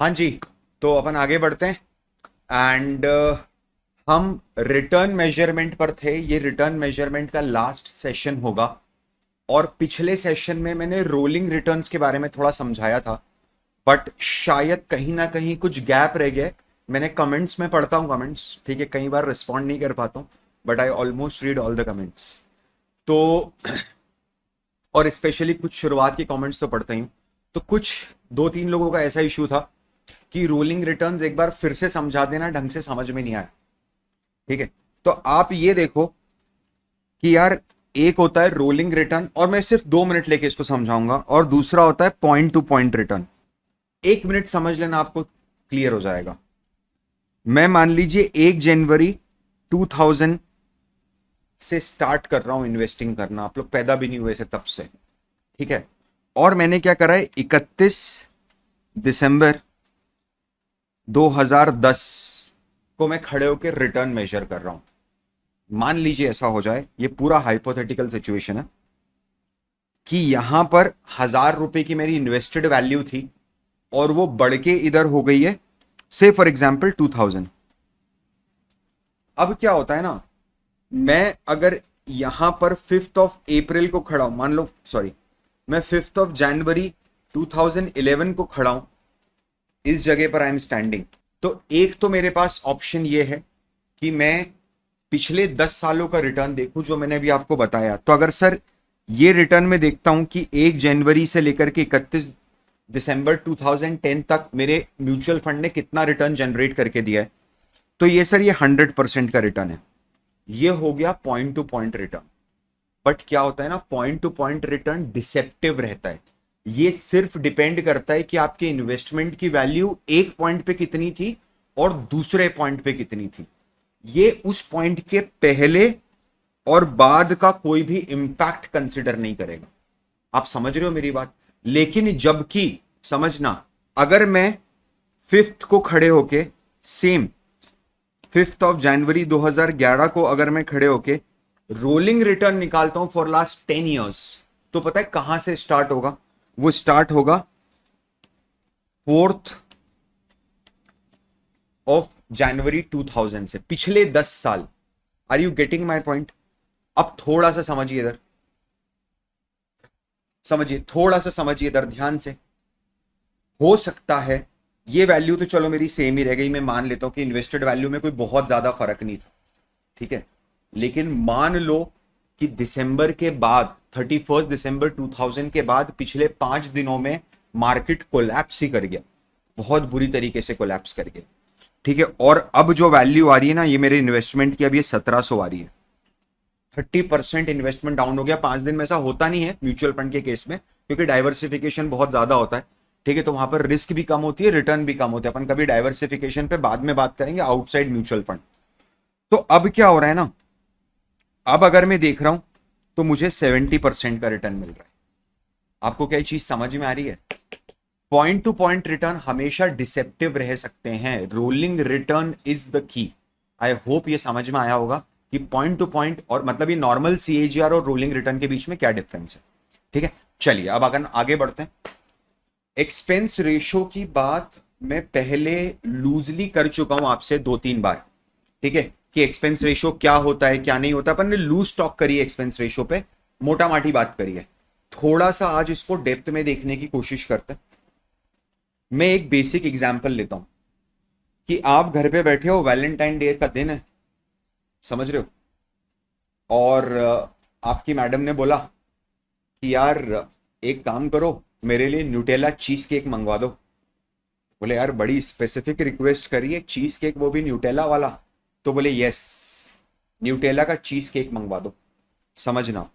हाँ जी। तो अपन आगे बढ़ते हैं एंड हम रिटर्न मेजरमेंट पर थे। ये रिटर्न मेजरमेंट का लास्ट सेशन होगा। और पिछले सेशन में मैंने रोलिंग रिटर्न्स के बारे में थोड़ा समझाया था, बट शायद कहीं ना कहीं कुछ गैप रह गया। मैंने कमेंट्स में पढ़ता हूँ कमेंट्स, ठीक है, कई बार रिस्पॉन्ड नहीं कर पाता हूँ, but I almost read all the comments. तो और स्पेशली कुछ शुरुआत के कमेंट्स तो पढ़ता ही हूँ। तो कुछ दो तीन लोगों का ऐसा इशू था कि रोलिंग रिटर्न्स एक बार फिर से समझा देना, ढंग से समझ में नहीं आया। ठीक है, तो आप ये देखो कि यार एक होता है रोलिंग रिटर्न, और मैं सिर्फ 2 मिनट लेके इसको समझाऊंगा, और दूसरा होता है point two point return. 1 minute समझ लेना, आपको क्लियर हो जाएगा। मैं मान लीजिए 1 जनवरी 2000 से स्टार्ट कर रहा हूं इन्वेस्टिंग करना, आप लोग पैदा भी नहीं हुए थे तब से, ठीक है। और मैंने क्या करा है, 31 दिसंबर 2010 को मैं खड़े होकर रिटर्न मेजर कर रहा हूं। मान लीजिए ऐसा हो जाए, ये पूरा हाइपोथेटिकल सिचुएशन है, कि यहां पर 1000 रुपए की मेरी इन्वेस्टेड वैल्यू थी और वो बढ़ के इधर हो गई है से फॉर एग्जाम्पल 2000। अब क्या होता है ना, मैं अगर यहां पर 5 अप्रैल को खड़ा हूं, मान लो सॉरी, मैं 5 जनवरी 2011 को खड़ा हूं, इस जगह पर आई एम स्टैंडिंग। तो एक तो मेरे पास ऑप्शन ये है कि मैं पिछले 10 सालों का रिटर्न देखूं, जो मैंने अभी आपको बताया। तो अगर सर ये रिटर्न में देखता हूं कि 1 जनवरी से लेकर के 31 दिसंबर 2010 तक मेरे म्यूचुअल फंड ने कितना रिटर्न जनरेट करके दिया है, तो ये सर ये 100% का रिटर्न है। ये हो गया point two point return. But क्या होता है ना, point two point return deceptive रहता है। ये सिर्फ डिपेंड करता है कि आपके इन्वेस्टमेंट की वैल्यू एक पॉइंट पे कितनी थी और दूसरे पॉइंट पे कितनी थी। ये उस पॉइंट के पहले और बाद का कोई भी इंपैक्ट कंसिडर नहीं करेगा। आप समझ रहे हो मेरी बात? लेकिन जबकि समझना, अगर मैं 5th को खड़े होके सेम 5 जनवरी 2011 को अगर मैं खड़े होके रोलिंग रिटर्न निकालता हूं फॉर लास्ट 10 ईयर्स, तो पता है कहां से स्टार्ट होगा? वो स्टार्ट होगा 4 जनवरी 2000 से, पिछले 10 साल। Are you getting my point? अब थोड़ा सा समझिए इधर, समझिए थोड़ा सा, समझिए इधर ध्यान से। हो सकता है ये वैल्यू तो चलो मेरी सेम ही रह गई, मैं मान लेता हूं कि इन्वेस्टेड वैल्यू में कोई बहुत ज्यादा फर्क नहीं था, ठीक है। लेकिन मान लो कि दिसंबर के बाद, 31 दिसंबर 2000 के बाद पिछले 5 दिनों में मार्केट कोलैप्स ही कर गया, बहुत बुरी तरीके से कोलैप्स कर गया, ठीक है। और अब जो वैल्यू आ रही है ना, ये मेरे इन्वेस्टमेंट की, अब ये 1700 आ रही है। 30% इन्वेस्टमेंट डाउन हो गया 5 दिन में। ऐसा होता नहीं है म्यूचुअल फंड के केस में, क्योंकि डाइवर्सिफिकेशन बहुत ज्यादा होता है, ठीक है। तो वहां पर रिस्क भी कम होती है, रिटर्न भी कम होते हैं। अपन कभी डाइवर्सिफिकेशन पे बाद में बात करेंगे, आउटसाइड म्यूचुअल फंड। तो अब क्या हो रहा है ना, अब अगर मैं देख रहा हूं तो मुझे 70% का रिटर्न मिल रहा है। आपको क्या चीज समझ में आ रही है? पॉइंट टू पॉइंट रिटर्न हमेशा डिसेप्टिव रह सकते हैं, rolling return is the key. I hope ये समझ में आया होगा कि पॉइंट टू पॉइंट और मतलब ये नॉर्मल सीएजीआर और रोलिंग रिटर्न के बीच में क्या डिफरेंस है, ठीक है। चलिए अब अगर आगे बढ़ते हैं, एक्सपेंस रेशो की बात मैं पहले लूजली कर चुका हूं आपसे 2-3 बार, ठीक है, कि एक्सपेंस रेशो क्या होता है क्या नहीं होता। अपन ने लूज टॉक करी है एक्सपेंस रेशो पे, मोटा माटी बात करी है। थोड़ा सा आज इसको डेप्थ में देखने की कोशिश करते हैं। मैं एक बेसिक एग्जांपल लेता हूं कि आप घर पे बैठे हो, वैलेंटाइन डे का दिन है, समझ रहे हो, और आपकी मैडम ने बोला कि यार एक काम करो, मेरे लिए न्यूटेला चीज केक मंगवा दो। बोले यार बड़ी स्पेसिफिक रिक्वेस्ट करी है, चीज केक वो भी न्यूटेला वाला। तो बोले यस, न्यूटेला का चीज केक मंगवा दो। समझना,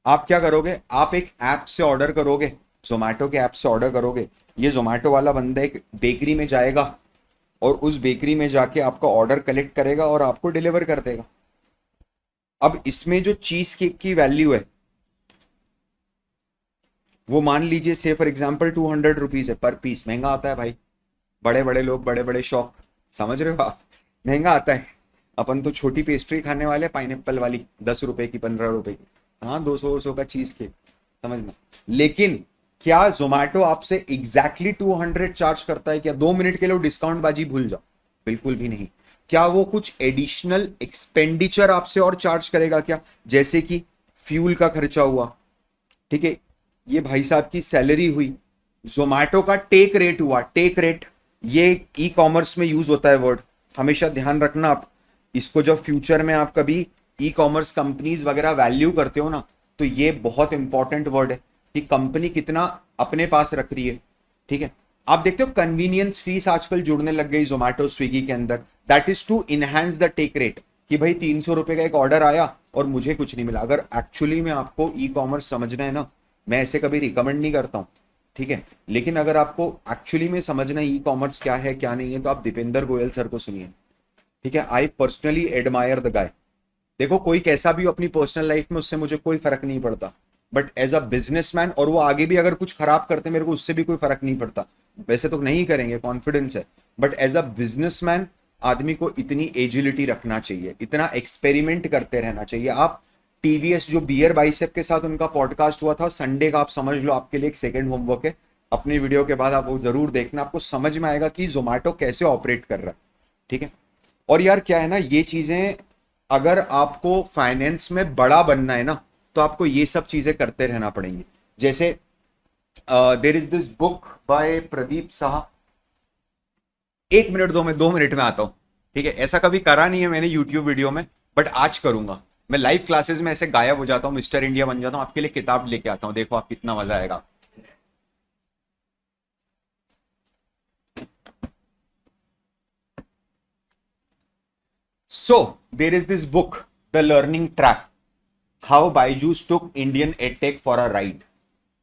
आप क्या करोगे, आप एक ऐप से ऑर्डर करोगे, जोमेटो के ऐप से ऑर्डर करोगे। ये जोमेटो वाला बंदा एक बेकरी में जाएगा और उस बेकरी में जाके आपका ऑर्डर कलेक्ट करेगा और आपको डिलीवर कर देगा। अब इसमें जो चीज केक की वैल्यू है वो मान लीजिए से फॉर एग्जाम्पल 200 रुपीज है पर पीस। महंगा आता है भाई, बड़े बड़े लोग, बड़े बड़े शौक, समझ रहे हो आप, महंगा आता है। अपन तो छोटी पेस्ट्री खाने वाले, पाइनएप्पल वाली, 10 रुपए की, 15 रुपए की। हाँ, 200 का चीज केक, समझना। लेकिन क्या जोमेटो आपसे एग्जैक्टली 200 चार्ज करता है क्या? 2 मिनट के लिए डिस्काउंट बाजी भूल जाओ, बिल्कुल भी नहीं। क्या वो कुछ एडिशनल एक्सपेंडिचर आपसे और चार्ज करेगा क्या? जैसे कि फ्यूल का खर्चा हुआ, ठीक है, ये भाई साहब की सैलरी हुई, जोमेटो का टेक रेट हुआ। टेक रेट ये ई कॉमर्स में यूज होता है वर्ड, हमेशा ध्यान रखना आप इसको। जब फ्यूचर में आप कभी ई कॉमर्स कंपनीज वगैरह वैल्यू करते हो ना, तो ये बहुत इंपॉर्टेंट वर्ड है कि कंपनी कितना अपने पास रख रही है। ठीक है, आप देखते हो कन्वीनियंस फीस आजकल जुड़ने लग गई जोमेटो स्विगी के अंदर, that is to enhance the take rate, कि भाई 300 रुपए का एक ऑर्डर आया और मुझे कुछ नहीं मिला। अगर एक्चुअली में आपको ई कॉमर्स समझना है ना, मैं ऐसे कभी रिकमेंड नहीं करता हूं, ठीक है, लेकिन अगर आपको एक्चुअली में समझना है ई कॉमर्स क्या है क्या नहीं है, तो आप दीपेंद्र गोयल सर को सुनिए। ठीक है, I personally admire the guy. देखो कोई कैसा भी हो अपनी पर्सनल लाइफ में, उससे मुझे कोई फर्क नहीं पड़ता, बट एज अ बिजनेसमैन, और वो आगे भी अगर कुछ खराब करते मेरे को उससे भी कोई फर्क नहीं पड़ता, वैसे तो नहीं करेंगे, कॉन्फिडेंस है, बट एज अ बिजनेसमैन आदमी को इतनी एजिलिटी रखना चाहिए, इतना एक्सपेरिमेंट करते रहना चाहिए। आप टीवीएस जो बियर बाइसेप के साथ उनका पॉडकास्ट हुआ था संडे का, आप समझ लो, आपके लिए एक सेकंड होमवर्क है, अपनी वीडियो के बाद आप वो जरूर देखना, आपको समझ में आएगा कि जोमेटो कैसे ऑपरेट कर रहा है। ठीक है, और यार क्या है ना, ये चीजें अगर आपको फाइनेंस में बड़ा बनना है ना, तो आपको ये सब चीजें करते रहना पड़ेंगे। जैसे देर is this book by Pradeep Saha, 1 minute दो, मैं 2 मिनट में आता हूं। ठीक है, ऐसा कभी करा नहीं है मैंने यूट्यूब वीडियो में, बट आज करूंगा। मैं लाइव क्लासेस में ऐसे गायब हो जाता हूं, मिस्टर इंडिया बन जाता हूं, आपके लिए किताब लेके आता हूं, देखो आप कितना मजा आएगा। So there is this book the learning track, how Byju's took Indian edtech for a ride.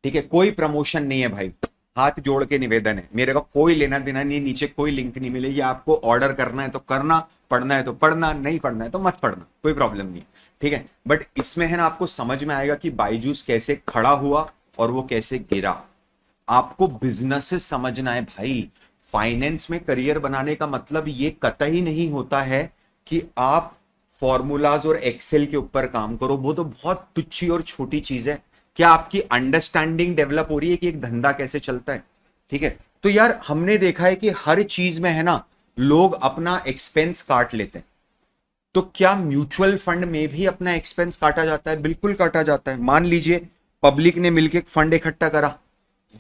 ठीक है, कोई प्रमोशन नहीं है भाई, हाथ जोड़ के निवेदन है, मेरे को कोई लेना देना नहीं, नीचे कोई लिंक नहीं मिलेगी, आपको ऑर्डर करना है तो करना, पढ़ना है तो पढ़ना, नहीं पढ़ना है तो मत पढ़ना, कोई प्रॉब्लम नहीं। ठीक है, बट इसमें है ना आपको समझ में आएगा कि बायजूस कैसे खड़ा हुआ और वो कैसे गिरा। आपको बिजनेसेस समझना है भाई, फाइनेंस में करियर बनाने का मतलब ये कतई नहीं होता है कि आप फॉर्मूलाज और एक्सेल के ऊपर काम करो, वो तो बहुत तुच्छी और छोटी चीज है। क्या आपकी अंडरस्टैंडिंग डेवलप हो रही है कि एक धंधा कैसे चलता है? ठीक है, तो यार हमने देखा है कि हर चीज में है ना लोग अपना एक्सपेंस काट लेते हैं, तो क्या म्यूचुअल फंड में भी अपना एक्सपेंस काटा जाता है? बिल्कुल काटा जाता है। मान लीजिए पब्लिक ने मिलकर एक फंड इकट्ठा करा,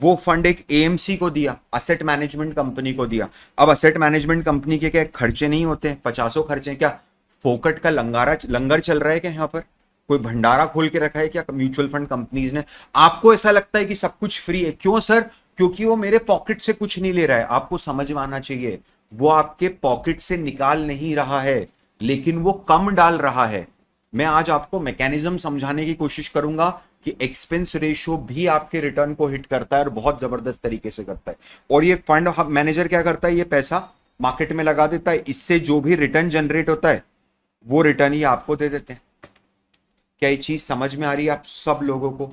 वो फंड एक एएमसी को दिया, असेट मैनेजमेंट कंपनी को दिया। अब असेट मैनेजमेंट कंपनी के क्या खर्चे नहीं होते हैं? 50 खर्चे, क्या फोकट का लंगर चल रहा है क्या? यहाँ पर कोई भंडारा खोल के रखा है क्या म्यूचुअल फंड कंपनीज ने? आपको ऐसा लगता है कि सब कुछ फ्री है, क्यों सर? क्योंकि वो मेरे पॉकेट से कुछ नहीं ले रहा है। आपको समझ में आना चाहिए, वो आपके पॉकेट से निकाल नहीं रहा है, लेकिन वो कम डाल रहा है। मैं आज आपको मैकेनिज्म समझाने की कोशिश करूंगा कि एक्सपेंस रेशियो भी आपके रिटर्न को हिट करता है और बहुत जबरदस्त तरीके से करता है। और ये फंड मैनेजर क्या करता है? ये पैसा मार्केट में लगा देता है, इससे जो भी रिटर्न जनरेट होता है वो रिटर्न ही आपको दे देते हैं। क्या ये चीज समझ में आ रही है आप सब लोगों को?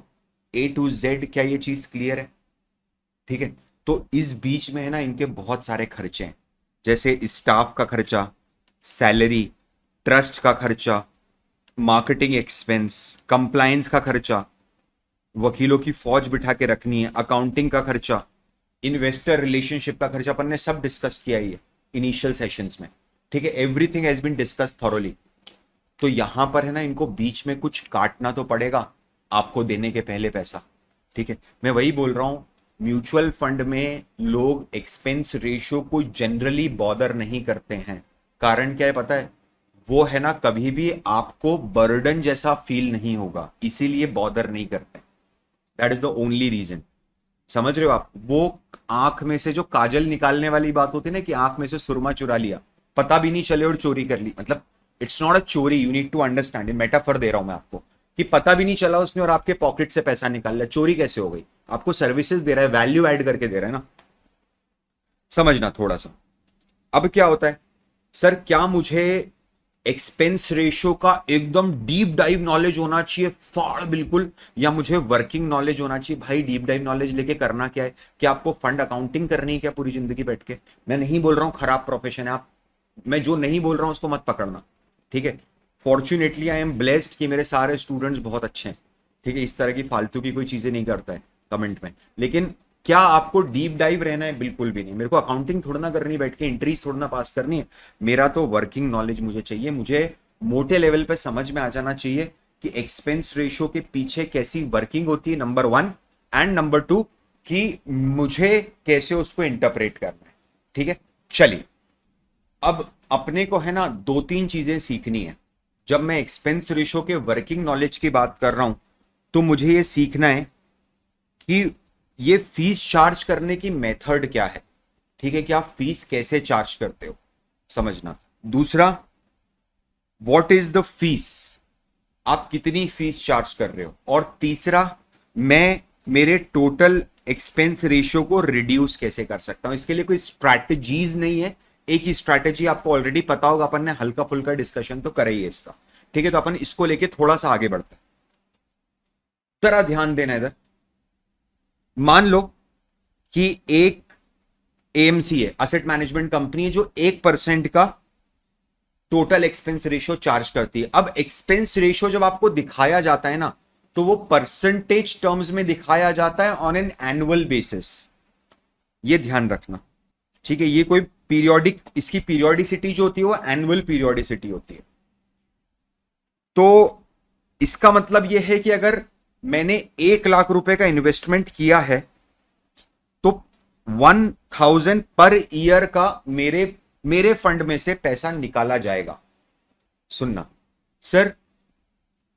ए टू जेड क्या ये चीज क्लियर है? ठीक है, तो इस बीच में है ना इनके बहुत सारे खर्चे हैं, जैसे स्टाफ का खर्चा, सैलरी, ट्रस्ट का खर्चा, मार्केटिंग एक्सपेंस, कंप्लायंस का खर्चा, वकीलों की फौज बिठा के रखनी है, अकाउंटिंग का खर्चा, इन्वेस्टर रिलेशनशिप का खर्चा, अपन ने सब डिस्कस किया ही है इनिशियल सेशंस में। ठीक है, everything has been discuss thoroughly. तो यहां पर है ना इनको बीच में कुछ काटना तो पड़ेगा आपको देने के पहले पैसा। ठीक है, मैं वही बोल रहा हूं, म्यूचुअल फंड में लोग एक्सपेंस रेशियो को जनरली बॉदर नहीं करते हैं। कारण क्या है पता है? वो है ना कभी भी आपको बर्डन जैसा फील नहीं होगा, इसीलिए बॉदर नहीं करते। That is the only reason. समझ रहे हो आप? वो आंख में से जो काजल निकालने वाली बात होती है ना, कि आंख में से सुरमा चुरा लिया, पता भी नहीं चले और चोरी कर ली, मतलब इट्स नॉट अ चोरी, यू नीड टू अंडरस्टैंड। ये मेटाफर दे रहा हूं मैं आपको, कि पता भी नहीं चला उसने और आपके पॉकेट से पैसा निकाल लिया, चोरी कैसे हो गई? आपको सर्विसेज दे रहा है, वैल्यू ऐड करके दे रहा है ना, समझना थोड़ा सा। अब क्या होता है सर, क्या मुझे एक्सपेंस रेशियो का एकदम डीप डाइव नॉलेज होना चाहिए फाड़ बिल्कुल, या मुझे वर्किंग नॉलेज होना चाहिए? भाई डीप डाइव नॉलेज लेके करना क्या है? क्या आपको फंड अकाउंटिंग करनी है क्या पूरी जिंदगी बैठ के? मैं नहीं बोल रहा हूं खराब प्रोफेशन है, आप, मैं जो नहीं बोल रहा हूं उसको मत पकड़ना। ठीक है, फॉर्चुनेटली आई एम ब्लेस्ड कि मेरे सारे स्टूडेंट्स बहुत अच्छे हैं। ठीक है, इस तरह की फालतू की कोई चीजें नहीं करता है। कमेंट में। लेकिन क्या आपको डीप डाइव रहना है? बिल्कुल भी नहीं। मेरे को अकाउंटिंग थोड़ा ना करनी, बैठ के एंट्रीज थोड़ा ना पास करनी है। मेरा तो वर्किंग नॉलेज मुझे चाहिए, मुझे मोटे लेवल पे समझ में आ जाना चाहिए कि एक्सपेंस रेशियो के पीछे कैसी वर्किंग होती है, number one, and number two कि मुझे कैसे उसको इंटरप्रेट करना है। ठीक है, चलिए अब अपने को है ना दो तीन चीजें सीखनी है। जब मैं एक्सपेंस रेशियो के वर्किंग नॉलेज की बात कर रहा हूं तो मुझे ये सीखना है कि ये फीस चार्ज करने की मेथड क्या है। ठीक है, कि आप फीस कैसे चार्ज करते हो, समझना। दूसरा, व्हाट इज द फीस, आप कितनी फीस चार्ज कर रहे हो। और तीसरा, मैं मेरे टोटल एक्सपेंस रेशियो को रिड्यूस कैसे कर सकता हूं। इसके लिए कोई स्ट्रैटेजीज नहीं है, एक ही स्ट्रैटेजी आपको ऑलरेडी पता होगा, अपन ने हल्का फुल्का डिस्कशन तो करा ही है इसका। ठीक है, तो अपन इसको लेके थोड़ा सा आगे बढ़ते हैं। जरा ध्यान देना इधर। मान लो कि एक एएमसी है, असेट मैनेजमेंट कंपनी है, जो 1% का टोटल एक्सपेंस रेशियो चार्ज करती है। अब एक्सपेंस रेशियो जब आपको दिखाया जाता है ना, तो वो परसेंटेज टर्म्स में दिखाया जाता है ऑन एन एनुअल बेसिस, ये ध्यान रखना। ठीक है, ये कोई पीरियोडिक, इसकी पीरियोडिसिटी जो होती है वो एनुअल पीरियोडिसिटी होती है। तो इसका मतलब यह है कि अगर मैंने 1 लाख रुपए का इन्वेस्टमेंट किया है तो 1000 पर ईयर का मेरे फंड में से पैसा निकाला जाएगा। सुनना सर,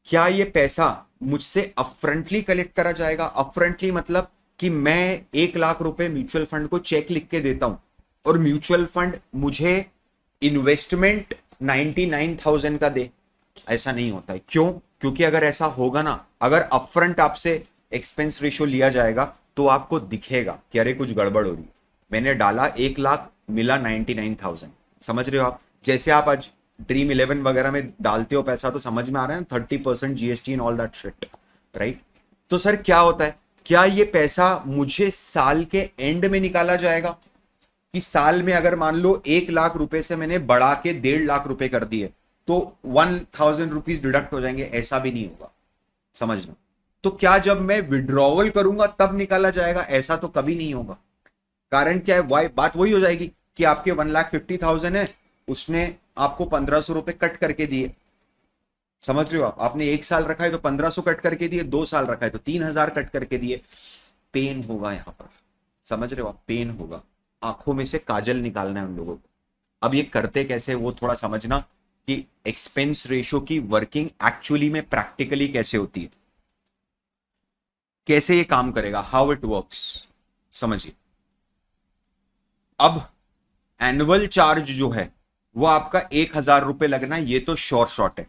क्या ये पैसा मुझसे अपफ्रंटली कलेक्ट करा जाएगा? अपफ्रंटली मतलब कि मैं 1 लाख रुपए म्यूचुअल फंड को चेक लिख के देता हूं और म्यूचुअल फंड मुझे इन्वेस्टमेंट 99,000 का दे? ऐसा नहीं होता है। क्यों? क्योंकि अगर ऐसा होगा ना, अगर अपफ्रंट आपसे एक्सपेंस रेशियो लिया जाएगा तो आपको दिखेगा कि अरे कुछ गड़बड़ हो रही है। मैंने डाला 1 लाख, मिला 99,000। समझ रहे हो आप? जैसे आप आज ड्रीम 11 वगैरह में डालते हो पैसा तो समझ में आ रहा है 30% GST and all that shit, right? तो सर क्या होता है, क्या ये पैसा मुझे साल के एंड में निकाला जाएगा कि साल में अगर मान लो 1 लाख रुपए से मैंने बढ़ा के 1.5 लाख रुपए कर दिए तो 1000 रुपीज डिडक्ट हो जाएंगे? ऐसा भी नहीं होगा, समझना। तो क्या जब मैं विड्रॉवल करूंगा तब निकाला जाएगा? ऐसा तो कभी नहीं होगा। कारण क्या है? बात वही हो जाएगी कि आपके 1,50,000 है, उसने आपको 1,500 रुपए कट करके दिए। समझ रहे हो आप? आपने 1 साल रखा है तो 1,500 कट करके दिए, 2 साल रखा है तो 3,000 कट करके दिए। पेन होगा यहां पर, समझ रहे हो आप? पेन होगा, आंखों में से काजल निकालना है उन लोगों को। अब ये करते कैसे वो थोड़ा समझना कि एक्सपेंस रेशियो की वर्किंग एक्चुअली में प्रैक्टिकली कैसे होती है, कैसे ये काम करेगा, हाउ इट वर्क्स, समझिए। अब एनुअल चार्ज जो है वो आपका 1,000 रुपए लगना है, ये तो श्योर शॉट है।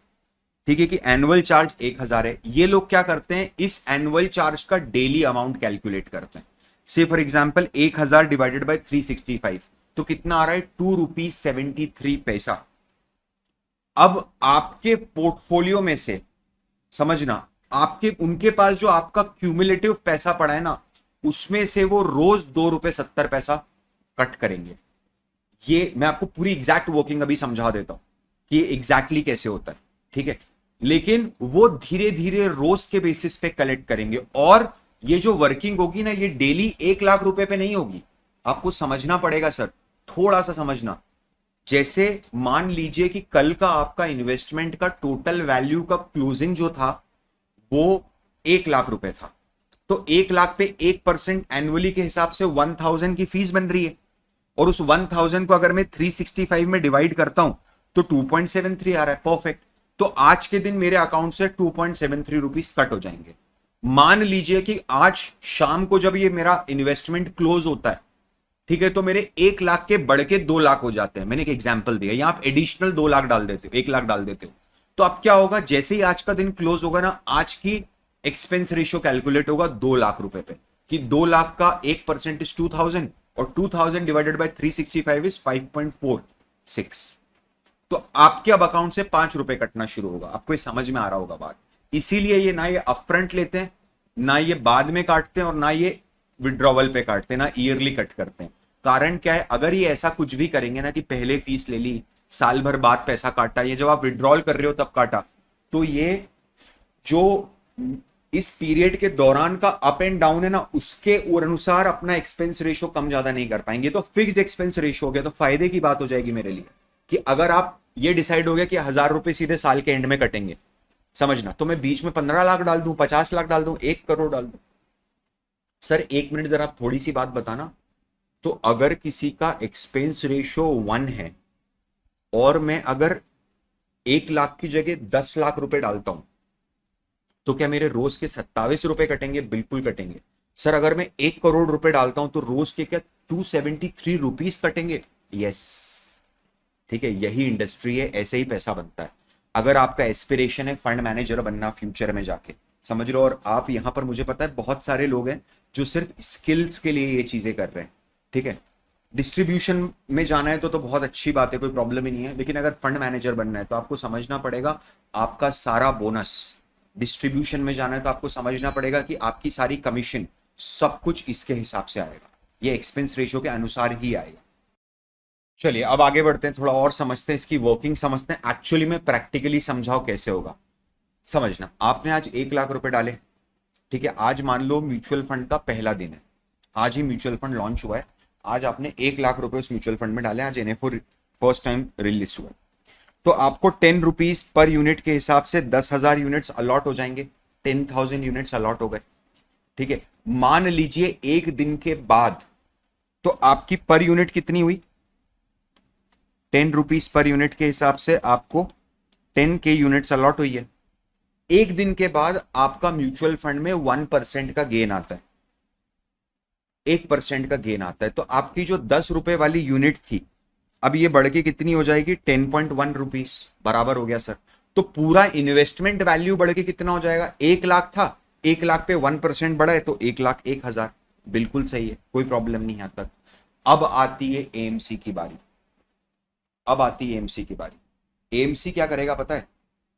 ठीक है कि एनुअल चार्ज 1,000 है। ये लोग क्या करते हैं, इस एनुअल चार्ज का डेली अमाउंट कैलकुलेट करते हैं। से फॉर एग्जाम्पल 1,000 डिवाइडेड बाय 365 तो कितना आ रहा है? 2.73 रुपीज। अब आपके पोर्टफोलियो में से, समझना, आपके उनके पास जो आपका क्यूमुलेटिव पैसा पड़ा है ना, उसमें से वो रोज 2.70 रुपए कट करेंगे। ये मैं आपको पूरी एग्जैक्ट वर्किंग अभी समझा देता हूं कि एग्जैक्टली कैसे होता है। ठीक है, लेकिन वो धीरे धीरे रोज के बेसिस पे कलेक्ट करेंगे। और ये जो वर्किंग होगी ना, ये डेली 1 लाख रुपए पे नहीं होगी। आपको समझना पड़ेगा सर, थोड़ा सा समझना। जैसे मान लीजिए कि कल का आपका इन्वेस्टमेंट का टोटल वैल्यू का क्लोजिंग जो था वो 1 लाख रुपए था, तो 1 लाख पे 1% एनुअली के हिसाब से 1,000 की फीस बन रही है। और उस 1,000 को अगर मैं 365 में डिवाइड करता हूं तो 2.73 आ रहा है। परफेक्ट। तो आज के दिन मेरे अकाउंट से 2.73 रुपीज कट हो जाएंगे। मान लीजिए कि आज शाम को जब ये मेरा इन्वेस्टमेंट क्लोज होता है, ठीक है, तो मेरे 1 लाख के बढ़ के 2 लाख हो जाते हैं। मैंने एक एग्जांपल दिया, यहां आप एडिशनल 2 लाख डाल देते हो, 1 लाख डाल देते हो। तो अब क्या होगा, जैसे ही आज का दिन क्लोज होगा ना, आज की एक्सपेंस रेशियो कैलकुलेट होगा 2 लाख रुपए पे, कि 2 लाख का 1% इज 2,000 और 2,000 डिवाइडेड बाय 365 इज 5.46। तो आपके अब अकाउंट से 5 रुपए कटना शुरू होगा। आपको ये समझ में आ रहा होगा बात। इसीलिए ये ना ये अपफ्रंट लेते हैं, ना ये बाद में काटते हैं, और ना ये विड्रॉवल पे काटते हैं, ना ईयरली कट करते हैं। कारण क्या है, अगर ये ऐसा कुछ भी करेंगे ना कि पहले फीस ले ली, साल भर बाद पैसा काटा, ये जब आप विड्रॉल कर रहे हो तब काटा, तो ये जो इस पीरियड के दौरान का अप एंड डाउन है ना, उसके और अनुसार अपना एक्सपेंस रेशो कम ज्यादा नहीं कर पाएंगे। तो फिक्स्ड एक्सपेंस रेशो हो गया, तो फायदे की बात हो जाएगी मेरे लिए कि अगर आप ये डिसाइड हो गया कि 1,000 रुपए सीधे साल के एंड में कटेंगे, समझना, तो मैं बीच में 15 लाख डाल दूं, 50 लाख डाल दूं, 1 करोड़ डाल दूं। सर 1 मिनट जरा आप थोड़ी सी बात बताना। तो अगर किसी का एक्सपेंस रेशो 1 है और मैं अगर 1 लाख की जगह 10 लाख रुपए डालता हूं, तो क्या मेरे रोज के 27 रुपए कटेंगे? बिल्कुल कटेंगे। सर अगर मैं 1 करोड़ रुपए डालता हूं तो रोज के क्या 273 रुपीज कटेंगे? यस, ठीक है, यही इंडस्ट्री है, ऐसे ही पैसा बनता है। अगर आपका एस्पिरेशन है फंड मैनेजर बनना फ्यूचर में जाके, समझ लो, और आप यहां पर, मुझे पता है बहुत सारे लोग हैं जो सिर्फ स्किल्स के लिए ये चीजें कर रहे हैं, ठीक है। डिस्ट्रीब्यूशन में जाना है तो बहुत अच्छी बात है, कोई प्रॉब्लम ही नहीं है, लेकिन अगर फंड मैनेजर बनना है तो आपको समझना पड़ेगा आपका सारा बोनस, डिस्ट्रीब्यूशन में जाना है तो आपको समझना पड़ेगा कि आपकी सारी कमीशन, सब कुछ इसके हिसाब से आएगा, ये एक्सपेंस रेशियो के अनुसार ही आएगा। चलिए अब आगे बढ़ते हैं, थोड़ा और समझते हैं, इसकी वर्किंग समझते हैं, एक्चुअली में प्रैक्टिकली समझाओ कैसे होगा। समझना, आपने आज 1 लाख रुपए डाले, ठीक है। आज मान लो म्यूचुअल फंड का पहला दिन है, आज ही म्यूचुअल फंड लॉन्च हुआ है, आज आपने 1 लाख रुपए उस म्यूचुअल फंड में डाले, आज एनएफओ फर्स्ट टाइम रिलीज हुआ है, तो आपको 10 रुपीज पर यूनिट के हिसाब से 10,000 यूनिट्स अलॉट हो जाएंगे, 10,000 यूनिट्स अलॉट हो गए, ठीक है। मान लीजिए एक दिन के बाद तो आपकी पर यूनिट कितनी हुई? 10 रुपीज पर यूनिट के हिसाब से आपको 10K यूनिट्स अलॉट हुई है। एक दिन के बाद आपका म्यूचुअल फंड में 1% का गेन आता है, 1% का गेन आता है, तो आपकी जो 10 रुपए वाली यूनिट थी, अब ये बढ़ के कितनी हो जाएगी? 10.1 रुपीज, बराबर हो गया सर। तो पूरा इन्वेस्टमेंट वैल्यू बढ़ के कितना हो जाएगा? 1 लाख था, 1 लाख पे 1% बढ़ा है तो 1,01,000, बिल्कुल सही है, कोई प्रॉब्लम नहीं यहां तक। अब आती है एएमसी की बारी, अब आती है एएमसी की बारी। एएमसी क्या करेगा पता है?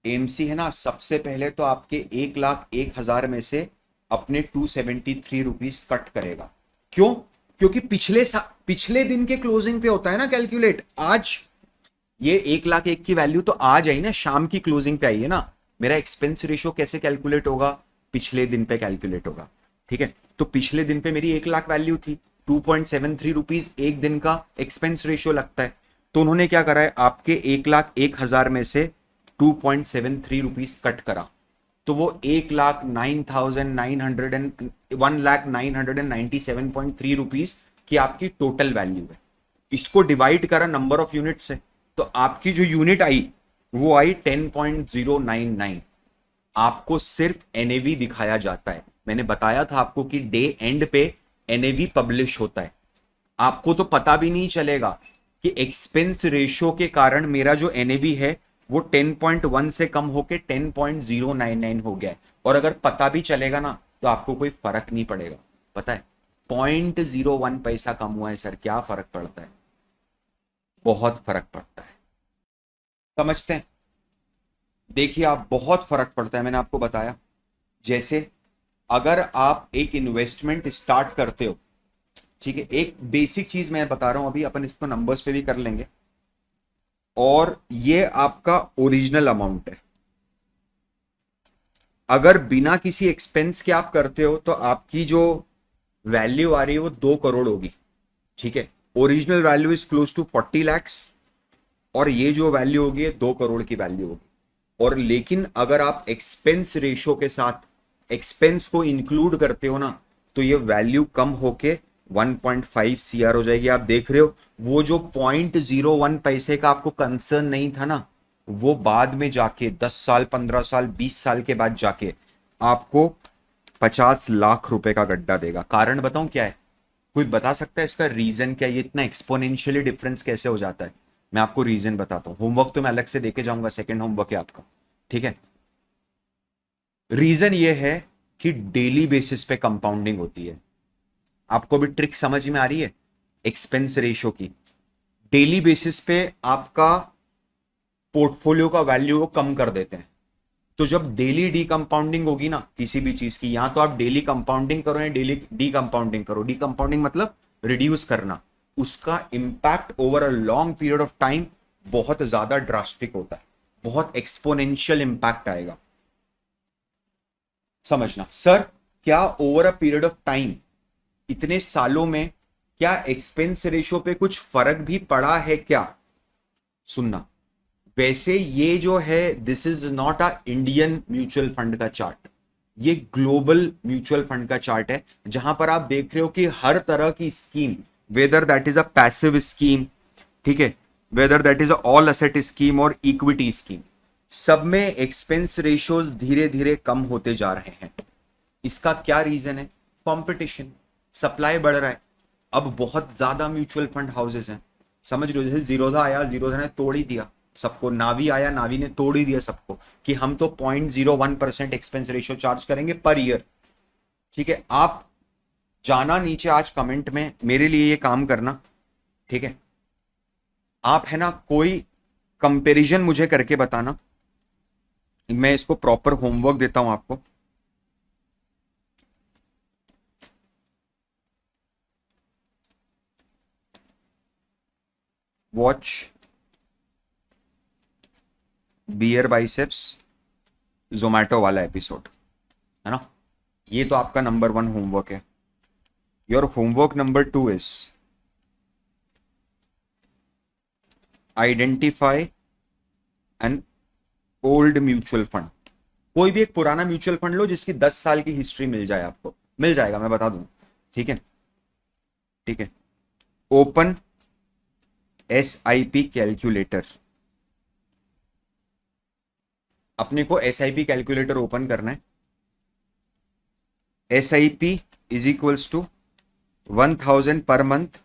एएमसी है ना, सबसे पहले तो आपके 1,01,000 में से अपने 273 रुपीज कट करेगा। क्यों? क्योंकि पिछले दिन के क्लोजिंग पे होता है ना कैलकुलेट। आज ये 1,01,000 की वैल्यू तो आज आई ना, शाम की क्लोजिंग पे आई है ना। मेरा एक्सपेंस रेशियो कैसे कैलकुलेट होगा? पिछले दिन पे कैलकुलेट होगा, ठीक है। तो पिछले दिन पे मेरी 1,00,000 वैल्यू थी, 2.73 रुपीज एक दिन का एक्सपेंस रेशियो लगता है। तो उन्होंने क्या करा है, आपके 1,01,000 में से 2.73 रुपीज कट करा, तो वो 1,09,997.3 रुपीज की आपकी टोटल वैल्यू है। इसको डिवाइड करा नंबर ऑफ यूनिट से, तो आपकी जो यूनिट आई वो आई 10.099। आपको सिर्फ एनएवी दिखाया जाता है। मैंने बताया था आपको कि डे एंड पे एनएवी पब्लिश होता है। आपको तो पता भी नहीं चलेगा कि एक्सपेंस रेशियो के कारण मेरा जो एनएवी है वो 10.1 से कम होके 10.099 हो गया है। और अगर पता भी चलेगा ना तो आपको कोई फर्क नहीं पड़ेगा। पता है 0.01 पैसा कम हुआ है सर, क्या फर्क पड़ता है? बहुत फर्क पड़ता है, समझते हैं? देखिए आप, बहुत फर्क पड़ता है, मैंने आपको बताया। जैसे अगर आप एक इन्वेस्टमेंट स्टार्ट करते हो, ठीक है, एक बेसिक चीज मैं बता रहा हूं, अभी अपन इसको नंबर्स पे भी कर लेंगे, और ये आपका ओरिजिनल अमाउंट है। अगर बिना किसी एक्सपेंस के आप करते हो तो आपकी जो वैल्यू आ रही है वो 2 करोड़ होगी, ठीक है। Original value is close to 40 lakhs, और ये जो वैल्यू होगी 2 करोड़ की वैल्यू होगी। और लेकिन अगर आप एक्सपेंस रेशो के साथ एक्सपेंस को इंक्लूड करते हो ना, तो ये वैल्यू कम होके 1.5 CR हो जाएगी। आप देख रहे हो वो जो 0.01 पैसे का आपको कंसर्न नहीं था ना, वो बाद में जाके 10 साल 15 साल 20 साल के बाद जाके आपको 50 लाख रुपए का गड्ढा देगा। कारण बताऊं क्या है? कोई बता सकता है इसका रीजन क्या है? ये इतना एक्सपोनेंशियली डिफरेंस कैसे हो जाता है? मैं आपको रीजन बताता हूं। होमवर्क तो मैं अलग से देके जाऊंगा, सेकंड होमवर्क है आपका, ठीक है। रीजन ये है कि डेली बेसिस पे कंपाउंडिंग होती है। आपको भी ट्रिक समझ में आ रही है? एक्सपेंस रेशियो की डेली बेसिस पे आपका पोर्टफोलियो का वैल्यू वो कम कर देते हैं। तो जब डेली डी कंपाउंडिंग होगी ना किसी भी चीज की, यहां तो आप डेली कंपाउंडिंग करो या डेली डी कंपाउंडिंग करो, डी कंपाउंडिंग मतलब रिड्यूस करना, उसका impact over a long period of time बहुत ज्यादा ड्रास्टिक होता है, बहुत एक्सपोनेंशियल इंपैक्ट आएगा। समझना सर, क्या over a period of time, इतने सालों में क्या एक्सपेंस रेशियो पे कुछ फर्क भी पड़ा है क्या? सुनना, वैसे ये जो है this is not a Indian mutual fund का चार्ट, ये ग्लोबल म्यूचुअल फंड का चार्ट है, जहां पर आप देख रहे हो कि हर तरह की scheme, whether that is a passive scheme, ठीक है, whether that is a all asset scheme और इक्विटी स्कीम, सब में एक्सपेंस रेशियोज धीरे धीरे कम होते जा रहे हैं। इसका क्या रीजन है? कंपटीशन, सप्लाई बढ़ रहा है। अब बहुत ज्यादा म्यूचुअल फंड हाउसेस हैं, समझ रहे हो, जैसे जीरोधा आया, जीरोधा ने तोड़ ही दिया सबको, नावी आया, नावी ने तोड़ ही दिया सबको कि हम तो 0.01% एक्सपेंस रेशियो चार्ज करेंगे पर ईयर। ठीक है, आप जाना नीचे आज कमेंट में मेरे लिए ये काम करना, ठीक है, आप है ना कोई कंपैरिजन मुझे करके बताना, मैं इसको प्रॉपर होमवर्क देता हूं आपको। वॉच बियर बाइसेप्स जोमैटो वाला एपिसोड, है ना, ये तो आपका नंबर 1 होमवर्क है। Your homework number 2 is identify an old mutual fund. कोई भी एक पुराना म्यूचुअल फंड लो जिसकी 10 साल की हिस्ट्री मिल जाए, आपको मिल जाएगा, मैं बता दूं, ठीक है, ठीक है। ओपन SIP कैलकुलेटर, अपने को SIP कैलकुलेटर ओपन करना है। SIP is equals to 1000 per month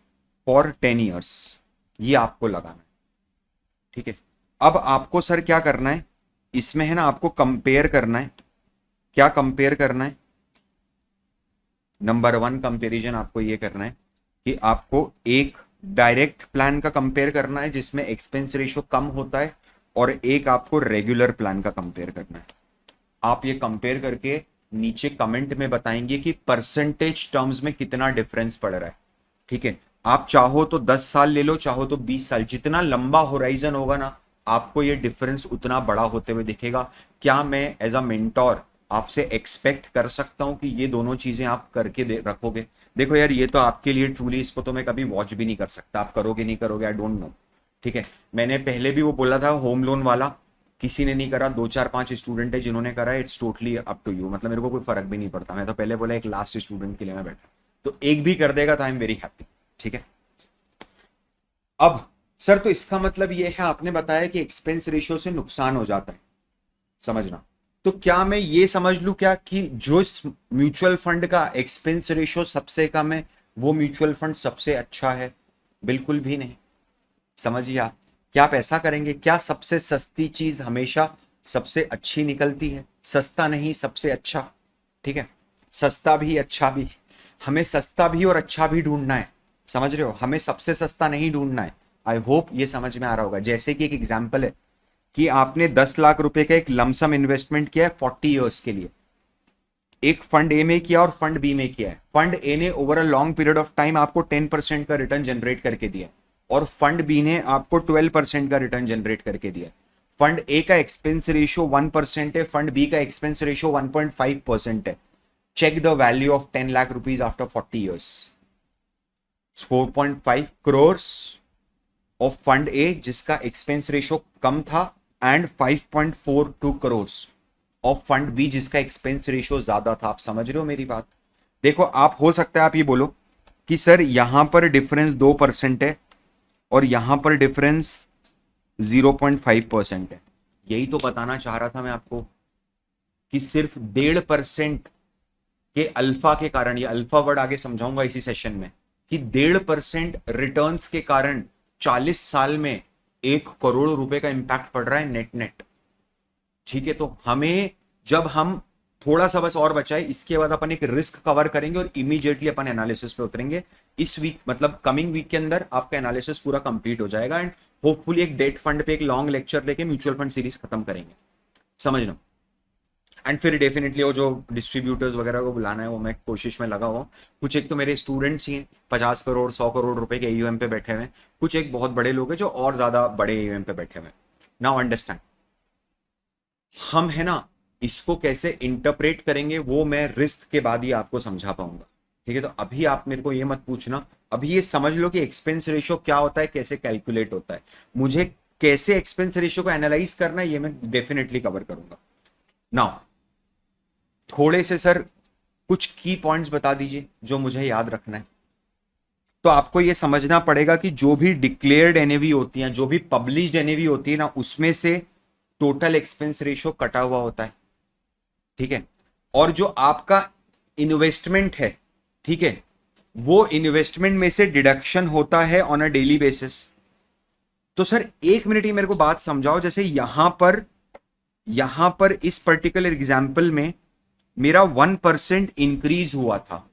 for 10 years, ये आपको लगाना है, ठीक है। अब आपको सर क्या करना है इसमें, है ना, आपको कंपेयर करना है। क्या कंपेयर करना है? नंबर 1 कंपेरिजन आपको ये करना है कि आपको एक डायरेक्ट प्लान का कंपेयर करना है जिसमें एक्सपेंस रेशियो कम होता है, और एक आपको रेगुलर प्लान का कंपेयर करना है। आप ये कंपेयर करके नीचे कमेंट में बताएंगे कि परसेंटेज टर्म्स में कितना डिफरेंस पड़ रहा है, ठीक है। आप चाहो तो 10 साल ले लो, चाहो तो 20 साल, जितना लंबा होराइजन होगा ना, आपको ये डिफरेंस उतना बड़ा होते हुए दिखेगा। क्या मैं एज अ मेंटोर आपसे एक्सपेक्ट कर सकता हूं कि ये दोनों चीजें आप करके रखोगे? देखो यार, ये तो आपके लिए ट्रूली, इसको तो मैं कभी वॉच भी नहीं कर सकता, आप करोगे नहीं करोगे आई डोंट नो, ठीक है। मैंने पहले भी वो बोला था होम लोन वाला, किसी ने नहीं करा, 2 4 5 स्टूडेंट है जिन्होंने करा, it's totally up to you, मतलब मेरे को कोई फर्क भी नहीं पड़ता। मैं तो पहले बोला एक लास्ट स्टूडेंट के लिए मैं बैठा, तो एक भी कर देगा तो आई एम वेरी हैप्पी, ठीक है। अब सर, तो इसका मतलब ये है, आपने बताया कि एक्सपेंस रेशियो से नुकसान हो जाता है, समझना, तो क्या मैं ये समझ लूं क्या कि जो इस म्यूचुअल फंड का एक्सपेंस रेशियो सबसे कम है वो म्यूचुअल फंड सबसे अच्छा है? बिल्कुल भी नहीं, समझिए आप। क्या आप ऐसा करेंगे? क्या सबसे सस्ती चीज हमेशा सबसे अच्छी निकलती है? सस्ता नहीं, सबसे अच्छा, ठीक है, सस्ता भी अच्छा भी, हमें सस्ता भी और अच्छा भी ढूंढना है, समझ रहे हो, हमें सबसे सस्ता नहीं ढूंढना है। आई होप ये समझ में आ रहा होगा। जैसे कि एक एग्जाम्पल है कि आपने 10 लाख रुपए का एक लमसम इन्वेस्टमेंट किया है 40 ईयर्स के लिए, एक फंड ए में किया और फंड बी में किया है। फंड ए ने over a long period of time आपको 10% का रिटर्न जनरेट करके दिया, और फंड बी ने आपको 12% का रिटर्न जनरेट करके दिया। फंड ए का एक्सपेंस रेशियो 1% है, फंड बी का एक्सपेंस रेशियो 1.5% है। Check the value of 10 lakh rupees after 40 years, 4.5 crore of fund A जिसका एक्सपेंस रेशियो कम था, and 5.42 crore of fund B जिसका एक्सपेंस रेशियो ज्यादा था। आप समझ रहे हो मेरी बात? देखो, आप हो सकता है आप ये बोलो कि सर यहां पर डिफरेंस 2% है और यहां पर डिफरेंस 0.5% है। यही तो बताना चाह रहा था मैं आपको कि सिर्फ 1.5% के अल्फा के कारण, ये अल्फा वर्ड आगे समझाऊंगा इसी सेशन में, कि 1.5% रिटर्न्स के कारण 40 साल में 1 करोड़ रुपए का इंपैक्ट पड़ रहा है नेट नेट, ठीक है। तो हमें, जब हम थोड़ा सा बस और बचाए, इसके बाद अपन एक रिस्क कवर करेंगे और इमीडिएटली अपन एनालिसिस पे उतरेंगे। इस वीक, मतलब कमिंग वीक के अंदर आपका एनालिसिस पूरा कंप्लीट हो जाएगा, एंड होपफुली एक डेट फंड पे एक लॉन्ग लेक्चर लेके म्यूचुअल फंड सीरीज खत्म करेंगे, समझना। एंड फिर डेफिनेटली वो जो डिस्ट्रीब्यूटर्स वगैरह को बुलाना है वो मैं कोशिश में लगा हुआ। कुछ एक तो मेरे स्टूडेंट्स ही हैं, 50 करोड़ 100 करोड़ रुपए के AUM पे बैठे हुए हैं, कुछ एक बहुत बड़े लोग हैं जो और ज्यादा बड़े AUM पे बैठे हुए हैं। नाउ अंडरस्टैंड, हम है ना इसको कैसे इंटरप्रेट करेंगे वो मैं रिस्क के बाद ही आपको समझा पाऊंगा। ठीक है, तो अभी आप मेरे को ये मत पूछना, अभी ये समझ लो कि एक्सपेंस रेशियो क्या होता है, कैसे कैलकुलेट होता है। मुझे कैसे एक्सपेंस रेशियो को एनालाइज करना है ये मैं डेफिनेटली कवर करूंगा। नाउ थोड़े से सर कुछ की पॉइंट्स बता दीजिए जो मुझे याद रखना है। तो आपको ये समझना पड़ेगा कि जो भी डिक्लेयर्ड एनएवी होती हैं, जो भी पब्लिश्ड एनएवी होती है ना, उसमें से टोटल एक्सपेंस रेशियो कटा हुआ होता है। ठीक है, और जो आपका इन्वेस्टमेंट है, ठीक है, वो इन्वेस्टमेंट में से डिडक्शन होता है ऑन अ डेली बेसिस। तो सर एक मिनट ही मेरे को बात समझाओ, जैसे यहां पर इस पर्टिकुलर एग्जाम्पल में मेरा 1% इंक्रीज हुआ था,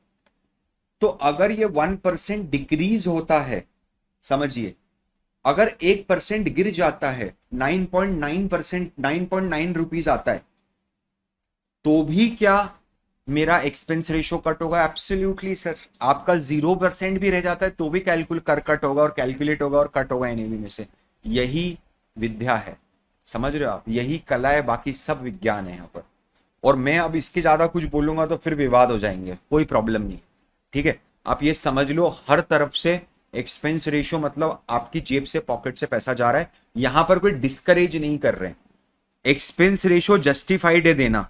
तो अगर ये 1% डिक्रीज होता है, समझिए अगर 1% गिर जाता है, 9.9%, 9.9 रुपीज आता है, तो भी क्या मेरा एक्सपेंस रेशियो कट होगा? Absolutely sir. आपका 0% भी रह जाता है तो भी कट होगा और कैलकुलेट होगा और कट होगा एनएवी में से। यही विद्या है, समझ रहे हो आप, यही कला है, बाकी सब विज्ञान है यहाँ पर। और मैं अब इसके ज्यादा कुछ बोलूंगा तो फिर विवाद हो जाएंगे, कोई प्रॉब्लम नहीं। ठीक है, आप ये समझ लो हर तरफ से एक्सपेंस रेशियो मतलब आपकी जेब से, पॉकेट से पैसा जा रहा है, यहां पर कोई डिस्करेज नहीं कर रहे हैं। एक्सपेंस रेशियो जस्टिफाइड है देना,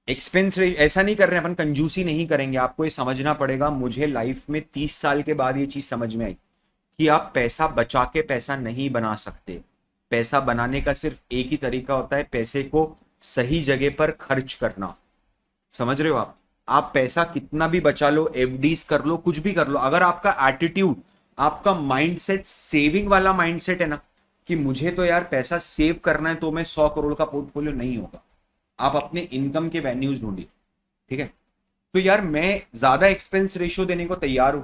एक्सपेंस रेशियो ऐसा नहीं कर रहे हैं, अपन कंजूसी नहीं करेंगे। आपको ये समझना पड़ेगा, मुझे लाइफ में 30 साल के बाद ये चीज समझ में आई कि आप पैसा बचा के पैसा नहीं बना सकते। पैसा बनाने का सिर्फ एक ही तरीका होता है, पैसे को सही जगह पर खर्च करना। समझ रहे हो आप पैसा कितना भी बचा लो, एफडीज कर लो, कुछ भी कर लो, अगर आपका एटीट्यूड, आपका माइंडसेट सेविंग वाला माइंडसेट है ना, कि मुझे तो यार पैसा सेव करना है, तो मैं 100 करोड़ का पोर्टफोलियो नहीं होगा। आप अपने इनकम के वेन्यूज ढूंढिए। ठीक है, तो यार मैं ज्यादा एक्सपेंस रेशियो देने को तैयार हूं,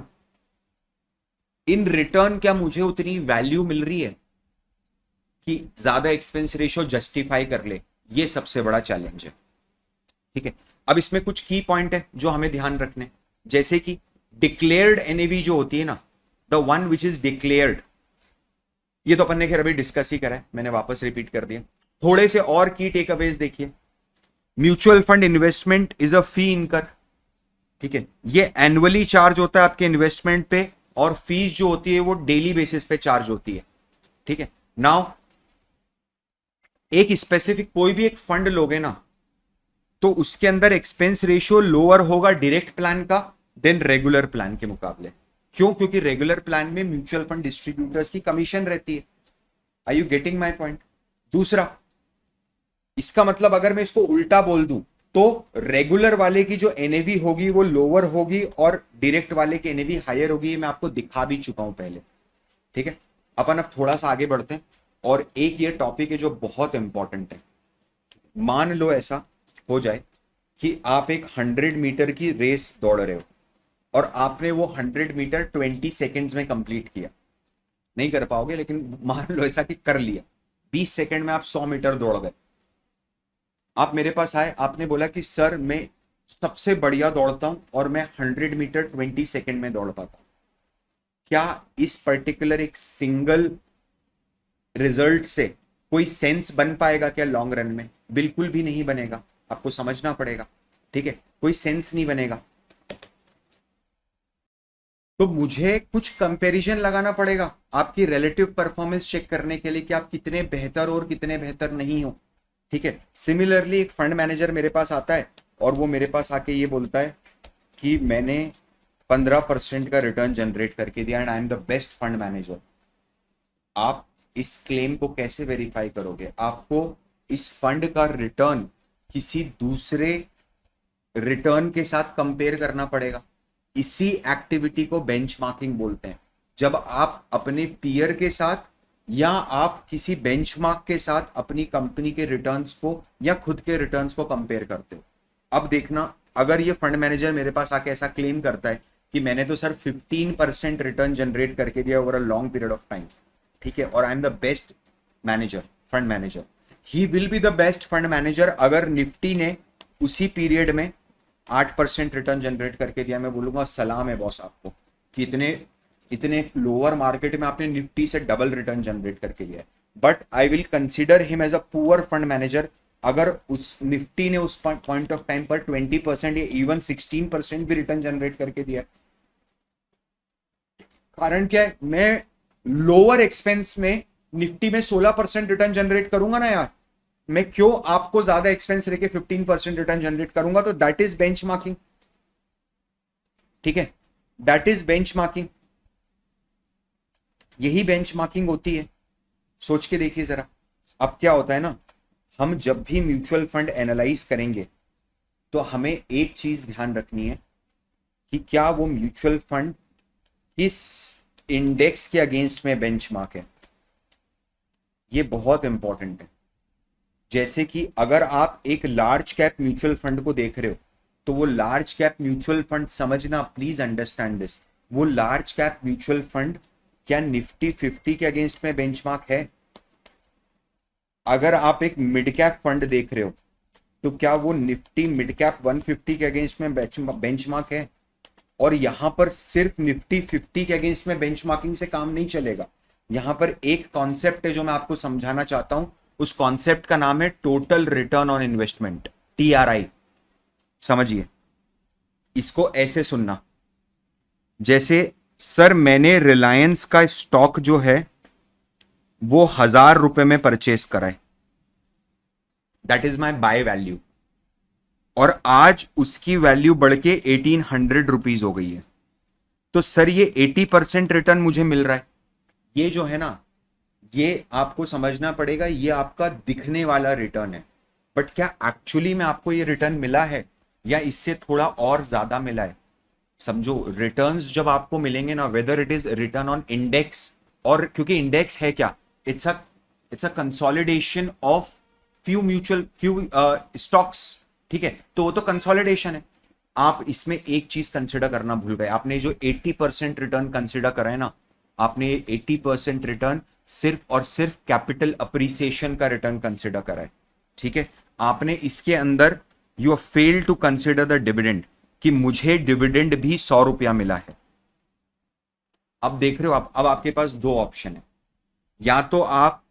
इन रिटर्न क्या मुझे उतनी वैल्यू मिल रही है कि ज्यादा एक्सपेंस रेशियो जस्टिफाई कर ले? ये सबसे बड़ा चैलेंज है। ठीक है, अब इसमें कुछ की पॉइंट है जो हमें ध्यान रखने, जैसे कि डिक्लेयर्ड एनएवी जो होती है ना, the one which is declared, ये तो अपन ने खैर अभी डिस्कस ही करा है, मैंने वापस रिपीट कर दिया। थोड़े से और की टेक अवेज देखिए। Mutual fund investment is a fee incur. ठीक है, ये एनुअली चार्ज होता है आपके इन्वेस्टमेंट पे, और फीस जो होती है वो डेली बेसिस पे चार्ज होती है। ठीक है, नाउ एक स्पेसिफिक कोई भी एक फंड लोगे ना, तो उसके अंदर एक्सपेंस रेशियो लोअर होगा डायरेक्ट प्लान का देन रेगुलर प्लान के मुकाबले। क्यों? क्योंकि रेगुलर प्लान में म्यूचुअल फंड डिस्ट्रीब्यूटर्स की कमीशन रहती है। Are you getting my point? दूसरा, इसका मतलब अगर मैं इसको उल्टा बोल दूं तो रेगुलर वाले की जो एनएवी होगी वो लोअर होगी और डायरेक्ट वाले की एनएवी हायर होगी। मैं आपको दिखा भी चुका हूं पहले। ठीक है, अपन अब थोड़ा सा आगे बढ़ते हैं, और एक ये टॉपिक है जो बहुत इंपॉर्टेंट है। मान लो ऐसा हो जाए कि आप एक 100 मीटर की रेस दौड़ रहे हो और आपने वो 100 मीटर 20 सेकेंड्स में कंप्लीट किया। नहीं कर पाओगे, लेकिन मान लो ऐसा कि कर लिया। 20 सेकेंड में आप 100 मीटर दौड़ गए। आप मेरे पास आए, आपने बोला कि सर मैं सबसे बढ़िया दौड़ता हूं और मैं 100 मीटर 20 सेकेंड में दौड़ पाता हूं। क्या इस पर्टिकुलर एक सिंगल रिजल्ट से कोई सेंस बन पाएगा क्या लॉन्ग रन में? बिल्कुल भी नहीं बनेगा, आपको समझना पड़ेगा। ठीक है, कोई सेंस नहीं बनेगा। तो मुझे कुछ कंपैरिजन लगाना पड़ेगा आपकी रिलेटिव परफॉर्मेंस चेक करने के लिए कि आप कितने बेहतर और कितने बेहतर नहीं हो। ठीक है, सिमिलरली एक फंड मैनेजर मेरे पास आता है और वो मेरे पास आके ये बोलता है कि मैंने 15% का रिटर्न जनरेट करके दिया and I am the best fund manager. आप इस क्लेम को कैसे वेरीफाई करोगे? आपको इस फंड का रिटर्न किसी दूसरे रिटर्न के साथ कंपेयर करना पड़ेगा। इसी एक्टिविटी को बेंचमार्किंग बोलते हैं। जब आप अपने पीयर के साथ या आप किसी बेंचमार्क के साथ अपनी कंपनी के रिटर्न्स को या खुद के रिटर्न्स को कंपेयर करते हो। अब देखना, अगर ये फंड मैनेजर मेरे पास आके ऐसा क्लेम करता है कि मैंने तो सर 15% रिटर्न जनरेट करके दिया over a long period of time, ठीक है, और I am the best manager, fund manager, he will be the best fund manager अगर निफ्टी ने उसी पीरियड में 8% रिटर्न जनरेट करके दिया। मैं बोलूंगा सलाम है बॉस आपको कि इतने लोअर मार्केट में आपने निफ्टी से डबल रिटर्न जनरेट करके दिया है। But I will consider him as a poor fund manager अगर उस निफ्टी ने उस पॉइंट ऑफ टाइम पर 20% या इवन 16% भी रिटर्न जनरेट करके दिया, कारण क्या है, मैं लोअर एक्सपेंस में निफ्टी में 16% रिटर्न जनरेट करूंगा ना यार, मैं क्यों आपको ज्यादा एक्सपेंस लेके 15% रिटर्न जनरेट करूंगा? तो दैट इज बेंचमार्किंग, ठीक है, दैट इज बेंचमार्किंग, यही बेंचमार्किंग होती है। सोच के देखिए जरा, अब क्या होता है ना, हम जब भी म्यूचुअल फंड एनालाइज करेंगे तो हमें एक चीज ध्यान रखनी है कि क्या वो म्यूचुअल फंड किस इंडेक्स के अगेंस्ट में बेंचमार्क है, ये बहुत इंपॉर्टेंट है। जैसे कि अगर आप एक लार्ज कैप म्यूचुअल फंड को देख रहे हो, तो वो लार्ज कैप म्यूचुअल फंड, समझना प्लीज अंडरस्टैंड दिस, वो लार्ज कैप म्यूचुअल फंड क्या निफ्टी 50 के अगेंस्ट में बेंचमार्क है? अगर आप एक मिड कैप फंड देख रहे हो, तो क्या वो निफ्टी मिड कैप 150 के अगेंस्ट में बेंचमार्क है? और यहां पर सिर्फ निफ्टी 50 के अगेंस्ट में बेंचमार्किंग से काम नहीं चलेगा। यहां पर एक कॉन्सेप्ट है जो मैं आपको समझाना चाहता हूं, उस कॉन्सेप्ट का नाम है total return on investment, TRI। समझिए, इसको ऐसे सुनना, जैसे सर मैंने रिलायंस का स्टॉक जो है वो 1000 रुपए में परचेस करा है, that is my by value, और आज उसकी वैल्यू बढ़ के 1800 रुपीज हो गई है, तो सर ये 80% रिटर्न मुझे मिल रहा है। ये जो है ना, ये आपको समझना पड़ेगा, ये आपका दिखने वाला रिटर्न है, बट क्या एक्चुअली में आपको ये रिटर्न मिला है या इससे थोड़ा और ज्यादा मिला है? समझो, रिटर्न्स जब आपको मिलेंगे ना, whether it is return on index, और क्योंकि इंडेक्स है क्या, it's a consolidation of few stocks, ठीक है, तो वो तो कंसोलिडेशन है। आप इसमें एक चीज कंसिडर करना भूल गए, आपने जो 80% रिटर्न कंसिडर करा है ना, आपने 80% रिटर्न सिर्फ और सिर्फ कैपिटल अप्रिसिएशन का रिटर्न कंसिडर करा है, ठीक है। आपने इसके अंदर you have failed to consider the dividend, कि मुझे डिविडेंड भी 100 रुपया मिला है। अब देख रहे हो आप, अब आपके पास दो ऑप्शन है, या तो आप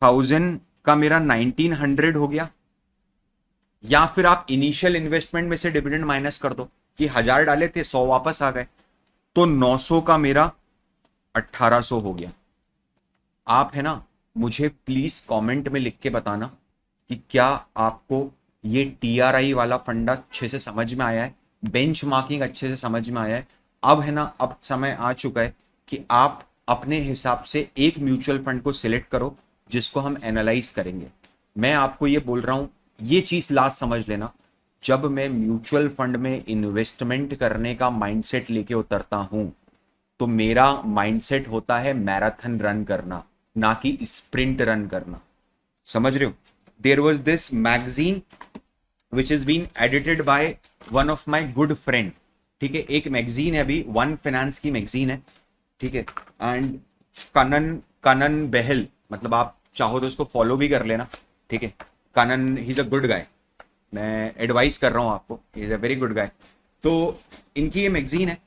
1000 का मेरा 1900 हो गया, या फिर आप इनिशियल इन्वेस्टमेंट में से डिविडेंड माइनस कर दो, कि 1000 डाले थे 100 वापस आ गए, तो 900 का मेरा 1800 हो गया। आप है ना, मुझे प्लीज कमेंट में लिख के बताना कि क्या आपको ये TRI वाला फंडा अच्छे से समझ में आया है, बेंचमार्किंग अच्छे से समझ में आया है। अब है ना, अब समय आ चुका है कि आप अपने हिसाब से एक म्यूचुअल फंड को सिलेक्ट करो जिसको हम एनालाइज करेंगे। मैं आपको ये बोल रहा हूं, ये चीज लास्ट समझ लेना, जब मैं म्यूचुअल फंड में इन्वेस्टमेंट करने का माइंडसेट लेके उतरता हूं, तो मेरा माइंडसेट होता है मैराथन रन करना, ना कि स्प्रिंट रन करना। समझ रहे हो? There was this magazine which is been edited by one of my good friend, ठीक है, एक मैगजीन है अभी, वन फाइनेंस की मैगजीन है, ठीक है, एंड कनन बहल, मतलब आप चाहो तो उसको फॉलो भी कर लेना, ठीक है। Kannan, he is a good guy, मैं एडवाइस कर रहा हूं आपको, he is a very good guy. तो इनकी ये मैगजीन है,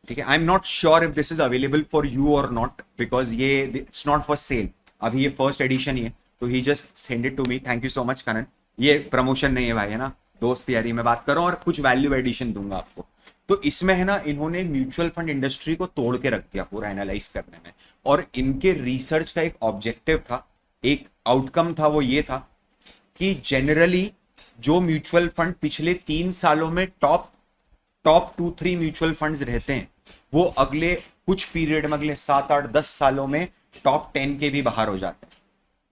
ठीक है। I am not sure if this is available for you or not, because ये इट्स नॉट फॉर सेल, अभी ये फर्स्ट एडिशन ही है, तो he just send it to me. Thank you so much Kannan, ये प्रमोशन नहीं है भाई, है ना, दोस्त यारी में बात कर रहा हूँ, और कुछ वैल्यू एडिशन दूंगा आपको। तो इसमें है ना, इन्होंने म्यूचुअल फंड इंडस्ट्री को तोड़ के रख दिया पूरा एनालाइज करने में, और इनके रिसर्च का एक ऑब्जेक्टिव था, एक आउटकम था, वो ये था कि जनरली जो म्यूचुअल फंड पिछले 3 सालों में टॉप 2-3 म्यूचुअल फंड्स रहते हैं, वो अगले कुछ पीरियड में, अगले 7-8-10 सालों में टॉप 10 के भी बाहर हो जाते हैं।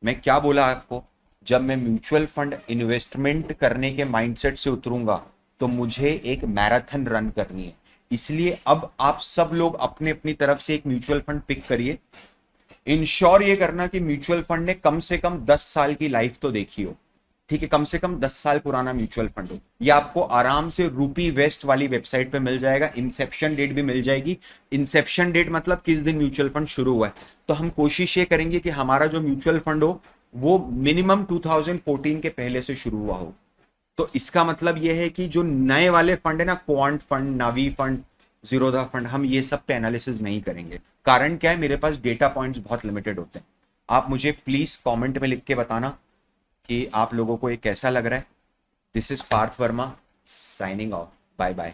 मैं क्या बोला आपको, जब मैं म्यूचुअल फंड इन्वेस्टमेंट करने के माइंडसेट से उतरूंगा तो मुझे एक मैराथन रन करनी है। इसलिए अब आप सब लोग अपने अपनी तरफ से एक म्यूचुअल फंड पिक करिए, इंश्योर ये करना कि म्यूचुअल फंड ने कम से कम 10 साल की लाइफ तो देखी हो, ठीक है, कम से कम 10 साल पुराना म्यूचुअल फंड हो। ये आपको आराम से रूपी वेस्ट वाली वेबसाइट पे मिल जाएगा, इंसेप्शन डेट भी मिल जाएगी। इंसेप्शन डेट मतलब किस दिन म्यूचुअल फंड शुरू हुआ है। तो हम कोशिश ये करेंगे कि हमारा जो म्यूचुअल फंड हो वो मिनिमम 2014 के पहले से शुरू हुआ हो। तो इसका मतलब यह है कि जो नए वाले फंड है ना, क्वांट फंड, नावी फंड, जीरोधा फंड, हम ये सब पे एनालिसिस नहीं करेंगे। कारण क्या है, मेरे पास डेटा पॉइंट्स बहुत लिमिटेड होते हैं। आप मुझे प्लीज कमेंट में लिख के बताना कि आप लोगों को ये कैसा लग रहा है। This is Parth Verma signing off, bye bye.